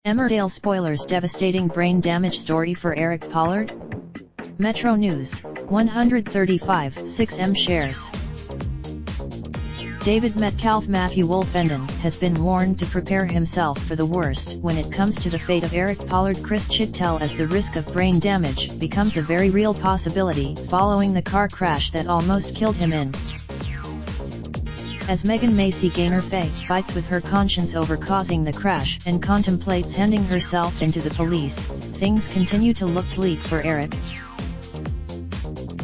Emmerdale spoilers devastating brain damage story for Eric Pollard? Metro News, 135 6M shares. David Metcalf Matthew Wolfenden has been warned to prepare himself for the worst when it comes to the fate of Eric Pollard. Chris Chittel, as the risk of brain damage becomes a very real possibility following the car crash that almost killed him in. As Megan Macy Gaynor Faye fights with her conscience over causing the crash and contemplates handing herself into the police, things continue to look bleak for Eric.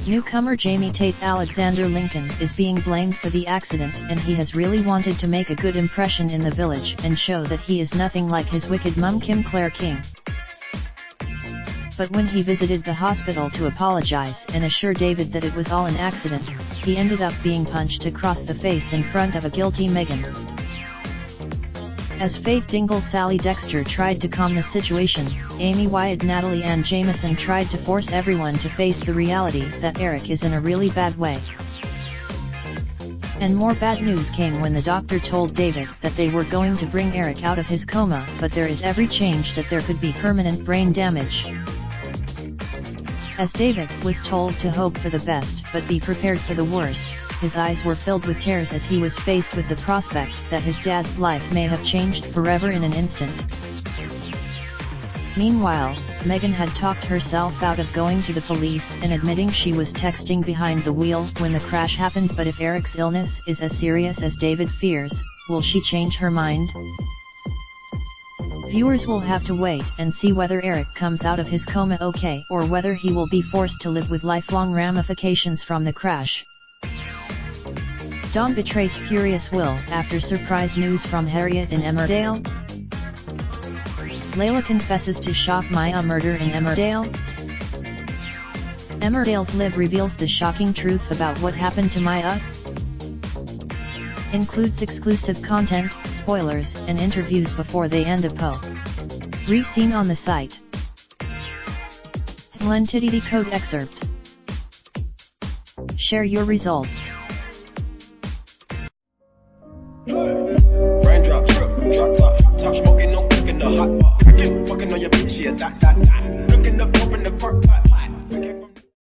Newcomer Jamie Tate Alexander Lincoln is being blamed for the accident, and he has really wanted to make a good impression in the village and show that he is nothing like his wicked mum Kim Claire King. But when he visited the hospital to apologize and assure David that it was all an accident, he ended up being punched across the face in front of a guilty Megan. As Faith Dingle Sally Dexter tried to calm the situation, Amy Wyatt Natalie Ann Jameson tried to force everyone to face the reality that Eric is in a really bad way. And more bad news came when the doctor told David that they were going to bring Eric out of his coma, but there is every change that there could be permanent brain damage. As David was told to hope for the best but be prepared for the worst, his eyes were filled with tears as he was faced with the prospect that his dad's life may have changed forever in an instant. Meanwhile, Megan had talked herself out of going to the police and admitting she was texting behind the wheel when the crash happened. But if Eric's illness is as serious as David fears, will she change her mind? Viewers will have to wait and see whether Eric comes out of his coma okay, or whether he will be forced to live with lifelong ramifications from the crash. Dawn betrays furious Will after surprise news from Harriet in Emmerdale. Layla confesses to shock Maya murder in Emmerdale. Emmerdale's Liv reveals the shocking truth about what happened to Maya. Includes exclusive content, spoilers, and interviews before they end a poll. Re-seen on the site. Lentidity code excerpt. Share your results. Raindrop, truck top, top smoking, no cooking the hot pot. Fucking on your bitch, yeah, that. Looking up, open the park pot.